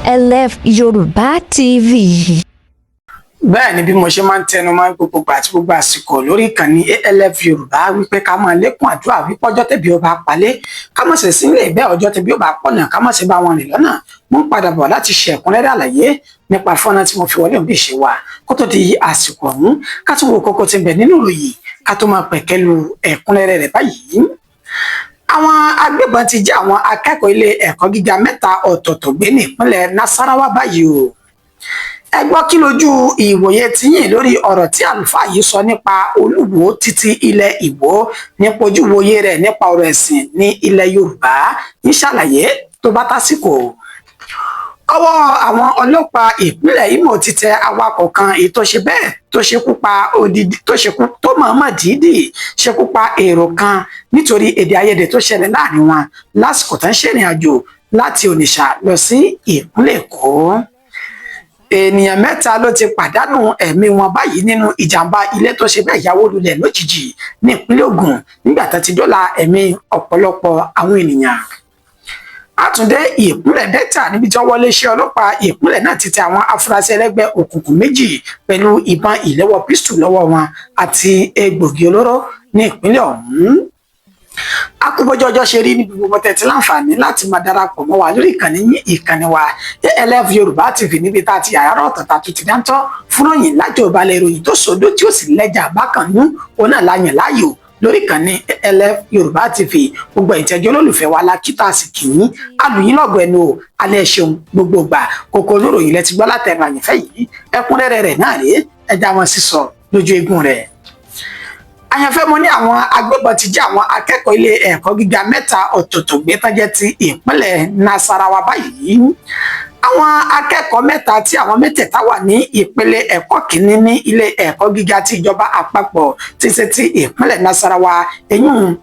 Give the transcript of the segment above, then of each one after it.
ALF Yorùbá TV. bẹ́ẹ̀ ni bí mo ṣe máa ń tẹnu máa ń gbogbo àti gbogbo àsìkò lórí ìkànnì ALF Yorùbá wípé ká máa lékún àdúrà wípé ọjọ́ tẹ̀bí ó bá palẹ̀ ká má ṣe sílẹ̀ ìbẹ́ ọjọ́ tẹ̀bí ó bá pọ̀nà ká má ṣe bá wọn rìn lọ́nà. mo ń padà bọ̀ láti ṣe ẹ̀kúnrẹ́rẹ́ àlàyé nípa fọ́nà tí mo fi wọlé òbí ṣe wà kó tó di àsìkò ọ̀hún ká tún wo kókó tí ń bẹ nínú ìròyìn ká tó máa pẹ̀kẹ́lu ẹ̀kúnrẹ́rẹ́ rẹ̀ báyìí. àwọn agbébọn ti jí àwọn akẹ́kọ̀ọ́ ilé ẹ̀kọ́ gíga mẹ́ta ọ̀tọ̀ọ̀tọ̀ gbé ní ìpínlẹ̀ Nasarawa báyìí o. ẹ gbọ́ kí lójú ìwòye tiyín lórí ọ̀rọ̀ tí àlùfáà yìí sọ nípa Olúwo títí ilẹ̀ Ìwó nípa ojú ìwòye rẹ̀ nípa ọ̀rọ̀ ẹ̀sìn ní ilẹ̀ Yorùbá ń ṣàlàyé tó bá tásìkò. ọwọ́ àwọn ọlọ́pàá ìpínlẹ̀ Imo ti tẹ awakọ̀ kan èyí tó ṣe bẹ́ẹ̀ tó ṣekú pa odidi tó mọ̀ọ́mọ̀ dídì ṣekú pa èrò kan nítorí èdè àìyedè tó ṣẹlẹ̀ láàrin wọn lásìkò tó ń ṣèrìn àjò láti Onitsha lọ sí ìpínlẹ̀ Èkó. ènìyàn mẹ́ta ló ti pàdánù ẹ̀mí wọn báyìí nínú ìjàmbá ilé tó ṣe bẹ́ẹ̀ yáwó lulẹ̀ lójijì ní ìpínlẹ̀ Ògùn nígbà tó ti dóòlà ẹ̀mí ọ̀pọ̀lọpọ̀ àwọn ènìyàn. àtúndé ìpínlẹ̀ Delta níbi tí wọ́n wọlé iṣẹ́ ọlọ́pàá ìpínlẹ̀ náà ti tẹ àwọn afurasí ẹlẹ́gbẹ́ òkùnkùn méjì pẹ̀lú ìbọn ìléwọ́ pistol lọ́wọ́ wọn àti egbògi olóró ní ìpínlẹ̀ ọ̀hún. akúbọjọ ọjọ́ ṣe rí níbi gbogbo tẹ́tí láǹfààní láti máa darapọ̀ mọ́ wa lórí ìkànnì wa ALF Yorùbá TV níbi tá a ti àyàrá ọ̀tọ̀ọ̀tà tó ti dáńtọ́ fúnròyìn lájọ ìbalẹ̀ ìròyìn tó sòdó tí ó sì lẹ́jà bákanú òun náà láyàn láàyò lórí ìkànnì ALF Yorùbá TV gbogbo ìtẹ́jọ́ olólùfẹ́ wa lákìtà sí kìíní alùyìn lọ́gọ̀ ẹnu o alẹ́ ṣeun gbogbo gbà kókó olóròyìn lẹ́ti gbọ́ látẹnu àyànfẹ́ yìí ẹ̀kúnrẹ́rẹ́ rẹ̀ náà rèé ẹja wọn sísọ lójú eégún rẹ̀. àyànfẹ́ mo ní àwọn agbébọn ti jí àwọn akẹ́kọ̀ọ́ ilé ẹ̀kọ́ gíga mẹ́ta ọ̀tọ̀ọ̀tọ̀ gbé tán jẹ́ ti ìpínlẹ̀ Nasarawa báyìí. àwọn akẹ́kọ̀ọ́ mẹ́ta tí àwọn mẹ́tẹ̀ẹ̀ta wà ní ìpele ẹ̀kọ́ kìíní ní ilé ẹ̀kọ́ gíga ti ìjọba àpapọ̀ ti ṣe ti ìpínlẹ̀ Nasarawa eyín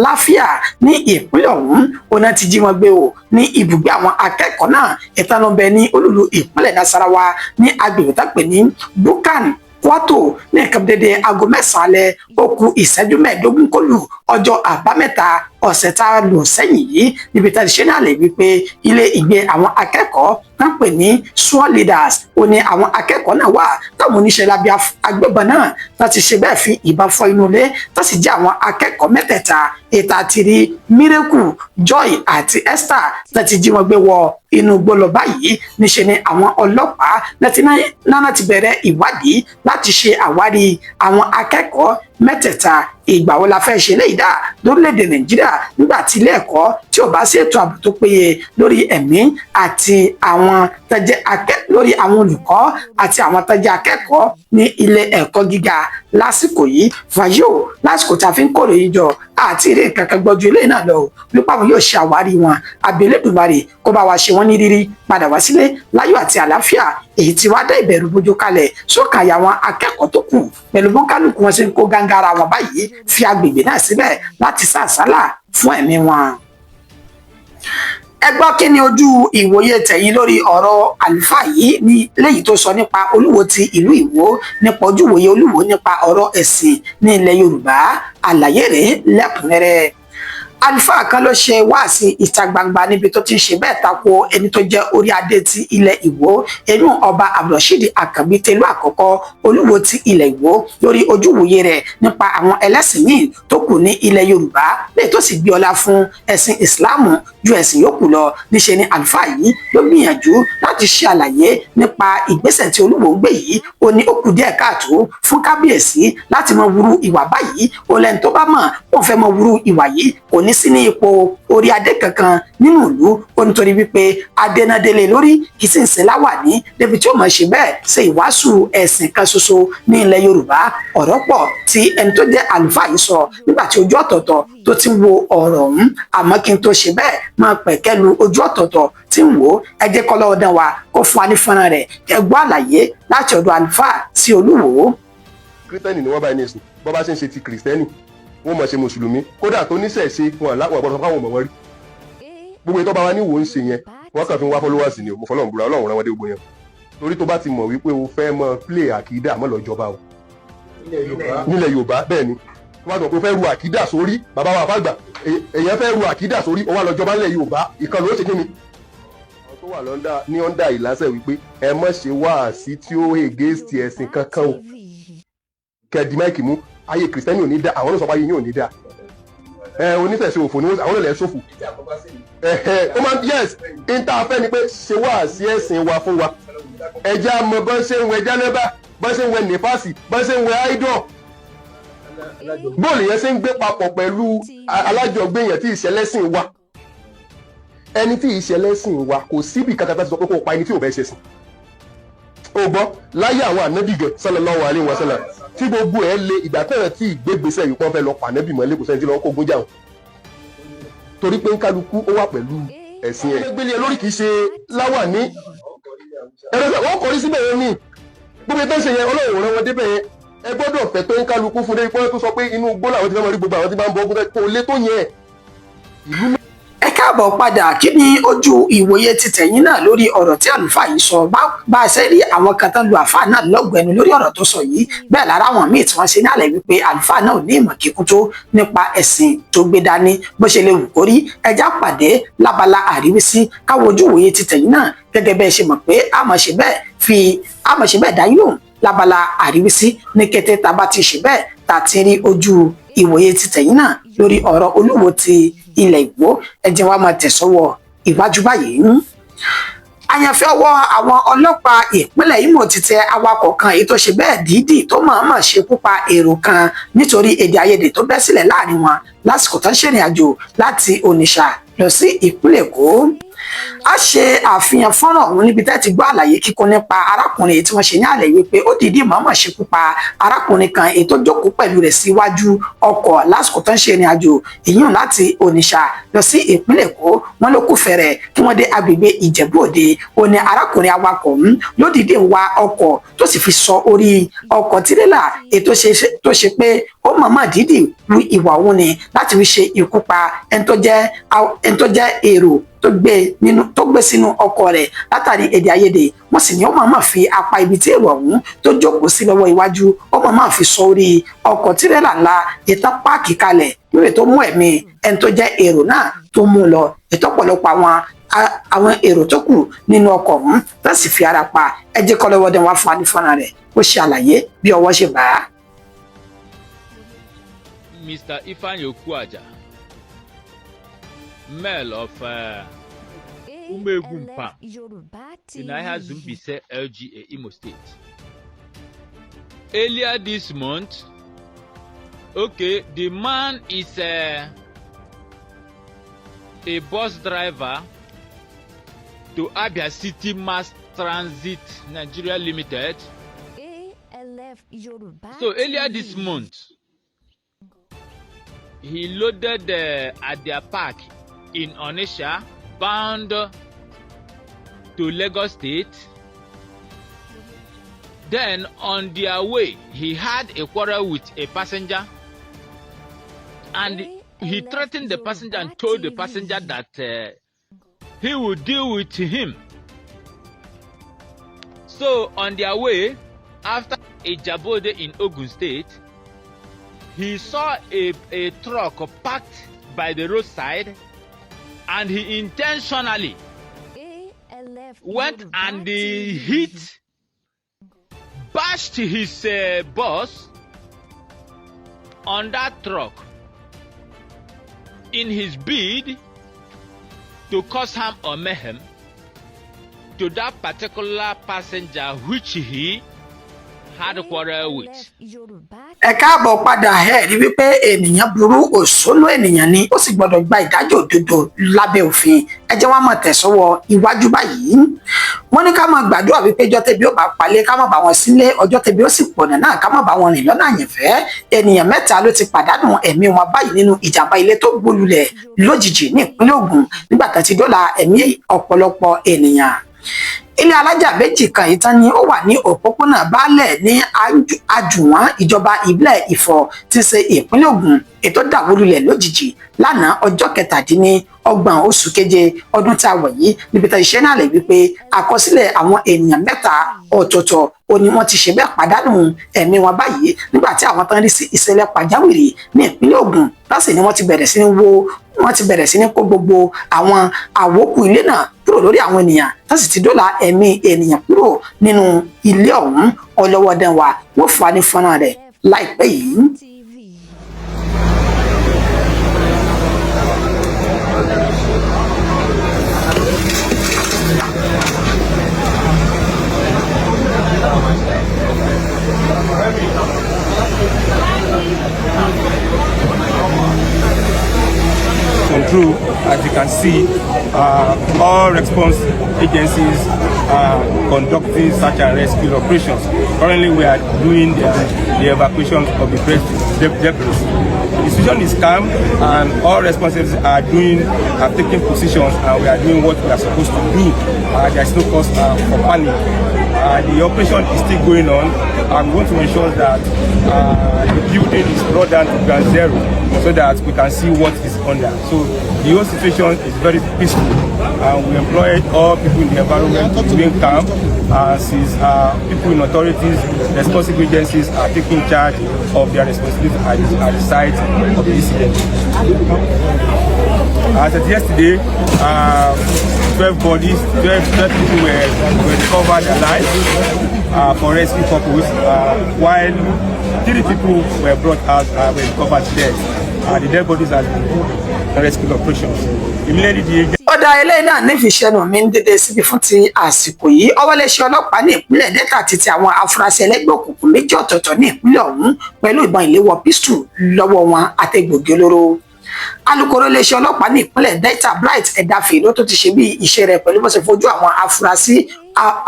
Láfíà ní ìpínlẹ̀ ọ̀hún ọ̀nà ti jí wọn gbé o ní ibùgbé àwọn akẹ́kọ̀ọ́ náà ìtanubẹ ní olúlu ìpínlẹ̀ Nasarawa ní agbègbè tá pè ní Bukan Kwato ní nǹkan dédé aago mẹ́sàn-án alẹ́ ó kù ìṣẹ́jú mẹ́ẹ̀ẹ́dógún kó lù ọjọ́ àbámẹ́ta ọ̀sẹ̀ tá a lò sẹ́yìn yìí níbi tá a ti ṣe náà lè wí pé ilé ìgbé àwọn akẹ́kọ̀ọ́ náà pè ní SWOT leaders ó ní àwọn akẹ́kọ̀ọ́ náà wà táwọn oníṣẹ́ lábẹ́ agbébọn náà tá ti ṣe bẹ́ẹ̀ fi ìbọn fọ́ inú ilé tá sì jẹ́ àwọn akẹ́kọ̀ọ́ mẹ́tẹ̀ẹ̀ta ètò àti rí Miracle Joy àti Esther tá ti jí wọn gbé wọ inú gbọlọ báyìí níṣẹ́ ni àwọn ọlọ́pàá náà ti bẹ̀rẹ̀ ìwádìí láti ṣe àwárí àwọn akẹ́kọ̀ọ́ mẹ́tẹ̀ẹ̀ta ìgbà wo la fẹ́ ṣe léyìí dá lórílẹ̀‐èdè Nàìjíríà nígbà tí ilé ẹ̀kọ́ tí ò bá sí ètò ààbò tó péye lórí ẹ̀mí àti àwọn lórí àwọn olùkọ́ àti àwọn tẹ́jẹ́ akẹ́kọ̀ọ́ ní ilé ẹ̀kọ́ gíga lásìkò yìí fàyò lásìkò tá a fi ń kórè yìí jọ àti eré kankan gbọ́jú ilé náà lọ nípa àwọn yóò ṣe àwárí wọn Abẹ́lẹ́dùmarè kó bá wa ṣe wọ́n ní rírí padà wá sílé láyọ̀ àti àlàáfíà èyí tí wàá dá ìbẹ̀rù bójú kalẹ̀ sókàyà àwọn akẹ́kọ̀ọ́ tó kù pẹ̀lú bọ́ńkálùkù wọn ṣe ń kó gángara wọn báyìí fi agbègbè náà síbẹ̀ láti sàsálà fún ẹ̀mí wọn. ẹ gbọ́ kí ni ojú ìwòye tẹ̀yin lórí ọ̀rọ̀ àlùfáà yìí ní léyìí tó sọ nípa Olúwo ti ìlú Ìwó nípa ojú ìwòye Olúwo nípa ọ̀rọ̀ ẹ̀sìn ní ilẹ̀ Yorùbá àlàyé rẹ̀ lẹ́kùnrẹ́rẹ́. àlùfáà kan ló ṣe wáàsí ìta gbangba níbi tó ti ń ṣe bẹ́ẹ̀ tako ẹni tó jẹ́ orí adé ti ilẹ̀ Ìwó ẹnu ọba Abdulrasheed Àkànbí tẹlú àkọ́kọ́ Olúwo ti ilẹ̀ Ìwó lórí ojúwòye rẹ̀ nípa àwọn ẹlẹ́sìn míì tó kù ní ilẹ̀ Yorùbá lẹ́yìn tó sì gbé ọlá fún ẹ̀sìn Ìsìláàmù ju ẹ̀sìn yòókù lọ níṣẹ́ ni àlùfáà yìí ló gbìyànjú láti ṣe àlàyé nípa ìgbésẹ̀ tí Olúwo ń gbé yìí ó ní ó kù díẹ̀ káàtó fún kábíyèsí láti mọ wúrú ìwà báyìí ó lẹ́ni tó bá mọ̀ ó fẹ́ mọ wúrú ìwà yìí kò ní sí ní ipò orí adé kankan nínú ìlú ó nítorí wípé adénadélé lórí kì í sì ń ṣe láwàní débi tí ó mọ̀ ṣe bẹ́ẹ̀ ṣe ìwàásù ẹ̀sìn kan ṣoṣo ní ilẹ̀ Yorùbá ọ̀rọ̀ pọ̀ tí ẹni tó jẹ́ àlùfáà yìí sọ nígbà tí ojú ọ̀tọ̀ọ̀tọ̀ tó ti ń wo ọ̀rọ̀ ọ̀hún àmọ́ kí n tó ṣe bẹ́ẹ̀ máa pẹ̀kẹ́lu ojú ọ̀tọ̀ọ̀tọ̀ tí ń wò ó ẹ jẹ́ kọ́ lọ́wọ́ dán wa kó fún wa ní fọ́nrán rẹ̀ ẹ gbọ́ àlàyé láti ọ̀dọ̀ àlùfáà sí Olúwo. kírísítẹ́nì ni wọ́n bá ní ìsìn bọ́ bá ṣe ń ṣe ti kìrìsìtẹ́nì wọ́n mọ̀ ṣe mùsùlùmí kódà tó níṣẹ̀ṣe fún àláwọ̀ ọ̀gbọ́dọ̀ fáwọn ọmọ wọn rí gbogbo ètò ọba wa ní wò ń ṣe yẹn wọ́n kàn fi ń wá followers ni mo fọlọ́run búra Ọlọ́run rán wọn dé gbogbo yẹn torí tó bá ti mọ̀ wípé o fẹ́ mọ play àkídà mọ́ lọ́jọba o nílẹ̀ Yorùbá bẹ́ẹ̀ ni tó bá tó kó fẹ́ ru àkídà sórí bàbá wa fàgbà èèyàn fẹ́ ru àkídà sórí ó wá lọ́jọba nílẹ̀ Yorùbá ìkànnì ó ṣe kí ni tó wà ní ọ́ndà ìlàsẹ̀ wípé ẹ má ṣe wáàsí tí ó against ẹ̀sìn kankan o kẹ́ẹ̀dì máìkì mú ayé kìrìsìtẹ́nì ò ní dá àwọn olóṣọpá yìí ò ní dá onífẹ̀sẹ̀ òfò ni àwọn olóòlẹ̀ ṣòfò ó máa yes ìntàfẹ́ ni pé ṣe wáàsí ẹ̀sìn wa fún wa ẹjẹ́ àmọ́ bọ́n ṣe ń wẹ jánẹ́bà bọ́n ṣe ń wẹ nífàsì bọ́n ṣe ń wẹ áídọ̀ bóòlù yẹn ṣe ń gbé papọ̀ pẹ̀lú alájọgbé yẹn tí ìṣẹ̀lẹ́sìn wa ẹni tí ìṣẹ̀lẹ́sìn wa kò síbi kankan tó sọ pé kó pa ẹni tí ò bẹ́ ṣe sìn ó gbọ́ láyé àwọn ànábì gẹ̀ sallallahu alaihi wasallam tí gbogbo ẹ̀ lé ìgbà tẹ̀rẹ̀ tí ìgbégbèsè yìí kọ́ fẹ́ lọ pa ànábì mọ́ lẹ́kọ̀ọ́ sẹ́ni tí lọ́wọ́ kó gún jà wọn torí pé ń kálukú ó wà pẹ̀lú ẹ̀sìn ẹ̀ gbélé ẹ lórí kìí ṣe láwà ní ẹ̀rọ wọ́n kọrí síbẹ̀ yẹn ní gbogbo ẹgbẹ́ ṣe yẹn ọlọ́run rẹ wọn débẹ̀ yẹn ẹ gbọ́dọ̀ fẹ́ pé ń kálukú fún dé pé tó sọ pé inú igbó làwọn ti fẹ́ mọ rí gbogbo àwọn tí bá ń bọ ọkùnrin kò lé tó yẹn ìlú. ẹ káàbọ̀ padà kí ni ojú ìwòye ti tẹ̀yìn náà lórí ọ̀rọ̀ tí àlùfáà yìí sọ bá a ṣe rí àwọn kan tán lu àfáà náà lọ́gbẹ̀ẹ́nu lórí ọ̀rọ̀ tó sọ yìí bẹ́ẹ̀ lára àwọn míì tí wọ́n ṣe ní àlẹ́ wípé àlùfáà náà ò ní ìmọ̀ kíkún tó nípa ẹ̀sìn tó gbé dání bó ṣe lè wù kó rí ẹja pàdé lábala àríwísí káwọn ojú ìwòye ti tẹ̀yìn náà gẹ́gẹ́ bẹ́ẹ̀ ṣe mọ̀ pé àmọ̀ ṣe bẹ́ẹ̀ dá yóò lábala àríwísí ní kété tá a bá ti ṣe bẹ́ẹ̀ tá a ti rí ojú ìwòye ti tẹ̀yìn náà lórí ọ̀rọ̀ Olúwo ti ilẹ̀ Ìgbò ẹ jẹ́ wá máa tẹ̀sọ́wọ́ ìwájú báyìí. àyànfẹ́ ọwọ́ àwọn ọlọ́pàá ìpínlẹ̀ Imo ti tẹ awakọ̀ kan èyí tó ṣe bẹ́ẹ̀ dídì tó mọ̀ọ́mọ̀ ṣekú pa èrò kan nítorí èdè àìyedè tó bẹ́ sílẹ̀ láàrin wọn lásìkò tó ń ṣèrìn àjò láti Onitsha lọ sí ìpínlẹ̀ Èkó. a ṣe àfihàn fọ́nrán ọ̀hún níbi tẹ́ ti gbọ́ àlàyé kíkún nípa arákùnrin tí wọ́n ṣe ní àlàyé pé ó dìídì mọ̀ọ́mọ̀ ṣekú pa arákùnrin kan èyí tó jókòó pẹ̀lú rẹ̀ síwájú ọkọ̀ lásìkò tó ń ṣe ìrìn àjò ìyún láti Onitsha lọ sí ìpínlẹ̀ Èkó wọn ló kù fẹ̀rẹ̀ kí wọ́n dé agbègbè Ìjẹ̀bú Òde ó ní arákùnrin awakọ̀ ọ̀hún ló dìídì wa ọkọ̀ tó sì fi sọ orí ọkọ̀ tirẹ́là èyí tó ṣe pé ó mọ̀ọ́mọ̀ dídì ru ìwà òun ni láti fi ṣe ikú pa ẹni tó jẹ́ èrò tó gbé sínú ọkọ̀ rẹ̀ látàrí èdè àìyedè wọ́n sì ní ó máa fi apá ibi tí èrò ọ̀hún tó jókòó sí lọ́wọ́ iwájú ó máa fi sọ orí ọkọ̀ tírélà ńlá ìtàn páàkì kalẹ̀ lórí tó mú ẹ̀mí ẹni tó jẹ́ èrò náà tó mú lọ ètò ọ̀pọ̀lọpọ̀ àwọn èrò tó kù nínú ọkọ̀ ọ̀hún tó sì fi ara pa ẹ jẹ́ kọ́ lọ́wọ́ dẹ̀ wá fún adífọ́nà rẹ̀ ó ṣe àlàyé bí ọwọ́ ṣe bá a. Mr. Ifeanyi Okuaja, mayor of Umegumpa in Ahia Zumbise LGA, Imo State. Earlier this month, the man is a bus driver to Abia City Mass Transit Nigeria Limited. So earlier this month, he loaded at their park in Onitsha, bound to Lagos State. Then on their way, he had a quarrel with a passenger, and he threatened the passenger and told the passenger that he would deal with him. So on their way, after Ìjẹ̀bú Òde in Ogun State, he saw a truck parked by the roadside, and he intentionally went and bashed his boss on that truck in his bid to cause harm or mayhem to that particular passenger which he had a quarrel with. ẹ káàbọ̀ padà ẹ rí wípé ènìyàn burú òṣòlò ènìyàn ni ó sì gbọdọ̀ gba ìdájọ́ òdodo lábẹ́ òfin ẹ jẹ́ wá máa tẹ̀sọ́wọ́ iwájú báyìí wọ́n ní ká máa gbàdúrà wípé ọjọ́ tẹ́bi ó bá palẹ̀ ká má bá wọn sílé ọjọ́ tẹ́bi ó sì pọ̀nà náà ká má bá wọn rìn lọ́nà àyànfẹ́ ènìyàn 3 ló ti pàdánù ẹ̀mí wọn báyìí nínú ìjàmbá ilé tó gbólulẹ̀ lójijì ní ìpínlẹ̀ Ògùn nígbà tó ti dóòlà ẹ̀mí ọ̀pọ̀lọpọ̀ ènìyàn. Ilé alájà méjì kan yìí tán ni ó wà ní òpópónà Baálẹ̀ ní Àjùwọ̀n ìjọba ìbílẹ̀ Ifọ̀ tí ṣe ìpínlẹ̀ Ògùn ètò dàwólulẹ̀ lójijì lánàá ọjọ́ 27 oṣù keje ọdún tí a wọ̀ yìí níbi tí iṣẹ́ náà lè wípé àkọsílẹ̀ àwọn ènìyàn 3 ọ̀tọ̀ọ̀tọ̀ ó ní wọ́n ti ṣe bẹ́ẹ̀ pàdánù ẹ̀mí wọn báyìí nígbà tí àwọn tán rí sí ìṣẹ̀lẹ̀ pàjáwìrì ní ìpínlẹ̀ Ògùn láti ní wọ́n ti bẹ̀rẹ̀ sí ní kó gbogbo àwọn àwòkù ilé náà kúrò lórí àwọn ènìyàn tó sì ti dóòlà ẹ̀mí ènìyàn kúrò nínú ilé ọ̀hún ọlọ́wọ́dán wa wọ́n fún wa ní fọ́nrán rẹ̀ láìpẹ́ yìí. Control, as you can see, all response agencies are conducting search and rescue operations. Currently, we are doing the evacuation of the debris. The situation is calm, and all responses are taking positions, and we are doing what we are supposed to do. There is no cause for panic. The operation is still going on. We want to ensure that the building is brought down to ground zero so that we can see what is under. So the whole situation is very peaceful. We employ all people in the environment to remain calm. Since people in authorities, responsible agencies are taking charge of their responsibilities at the site of the incident. As of yesterday, 12 bodies, 12 people were recovered alive for rescue purpose, while 3 people were brought out, were recovered dead. The dead bodies have been rescue operations. Immediately the agent. Ọ̀dà eléyìí náà nífiṣẹ́nu mi ń dédé síbi fún ti àsìkò yìí ọwọ́léṣẹ́ ọlọ́pàá ní ìpínlẹ̀ Delta àti ti àwọn afurasí ẹlẹ́gbẹ́ òkùnkùn méjì ọ̀tọ̀ọ̀tọ̀ ní ìpínlẹ̀ ọ̀hún pẹ̀lú ìbọn ìléwọ́ pistol lọ́wọ́ wọn àti egbògi olóró. Alukoro iléeṣẹ́ ọlọ́pàá ní ìpínlẹ̀ Delta Bright Edafe ló tó ti ṣe bí iṣẹ́ rẹ̀ pẹ̀lú bó ṣe fojú àwọn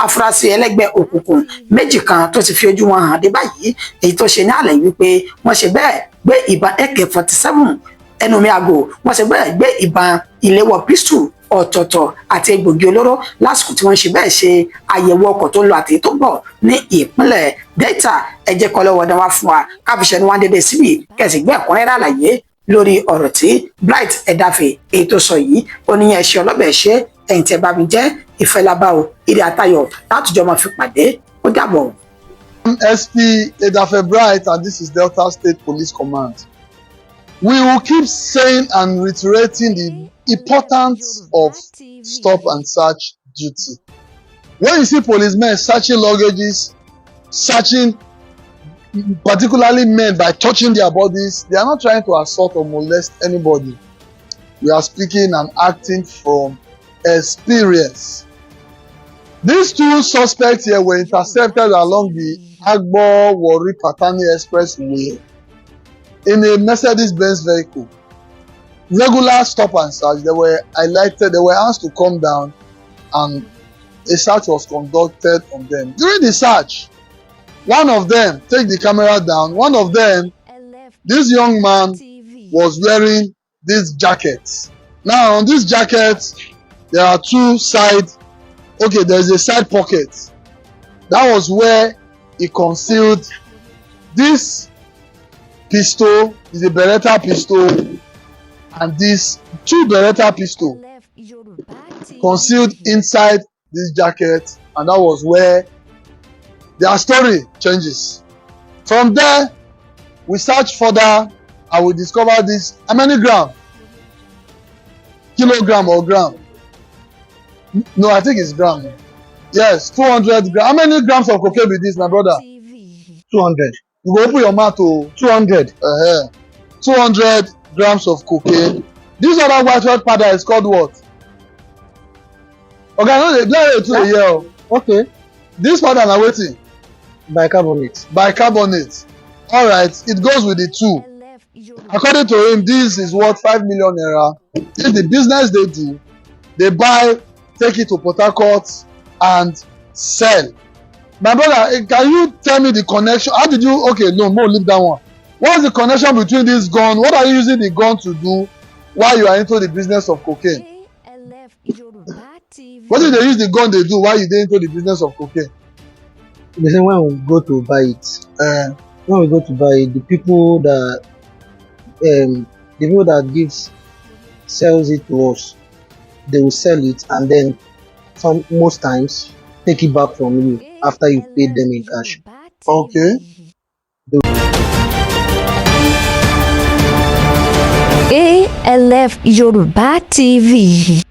afurasí ẹlẹ́gbẹ́ òkùnkùn méjì kan tó ti fi ojú wọn hàn dé báyìí èyí tó ṣe ní àlẹ́ wípé wọ́n ṣe bẹ́ẹ̀ gbé ìbọn AK-47 ẹnu mi àgò wọ́n ṣe bẹ́ẹ̀ gbé ìbọn ìléwọ́ pistol ọ̀tọ̀ọ̀tọ̀ àti egbògi olóró lásìkò tí wọ́n ṣe bẹ́ẹ̀ ṣe àyẹ̀wò ọkọ̀ tó ń lọ àti tó ń bọ̀ ní ìpínlẹ̀ Delta ẹ jẹ́ kọ́ lọ́wọ́ dán wá fún wa káfíṣẹ́ ni wọ́n dédé síbi kẹ̀sì gbé ẹ̀kúnrẹ́rẹ́ àlàyé lórí ọ̀rọ̀ tí Bright Edafe èyí tó sọ yìí ó ní ẹ̀ṣẹ̀ ọlọ́bẹ̀ ṣe ẹ̀yìn tí ẹ bá mi jẹ́ ìfẹ́ lábá o ire àtayọ̀ látùjọ́ máa fi pàdé ó dàbọ̀. SP Edafe Bright, and this is Delta State Police Command. We will keep saying and reiterating the importance of stop and search duty. When you see policemen searching luggages, searching particularly men by touching their bodies, they are not trying to assault or molest anybody. We are speaking and acting from experience. These 2 suspects here were intercepted along the Agbo-Warri Patani Expressway in a Mercedes-Benz vehicle. Regular stop and search, they were highlighted, they were asked to come down, and a search was conducted on them. During the search, one of them, take the camera down, one of them, this young man was wearing these jackets. Now on this jacket, there are 2 sides, okay, there's a side pocket. That was where he concealed this pistol, is a Beretta pistol, and these 2 Beretta pistols concealed inside this jacket, and that was where their story changes. From there, we search further and we discover this. How many gram? Kilogram or gram? No, I think it's gram. Yes, 200 grams. How many grams of cocaine with this, my brother? 200. You go open your mouth to 200. 200 grams of cocaine. This other white powder is called what? Okay, I know they blend it to a year. Okay. This powder na wetin? Bicarbonate. Bicarbonate. All right. It goes with the 2. According to him, this is worth 5 million naira. It's the business they do. They buy, take it to Port Harcourt, and sell. My brother, can you tell me the connection? How did you? Okay, no, leave that one. What is the connection between this gun? What are you using the gun to do while you are into the business of cocaine? What did they use the gun they do while you dey into the business of cocaine? They say when we go to buy it, the people that sells it to us, they will sell it, and then most times take it back from you after you paid them in cash. Okay. ALF Yoruba TV.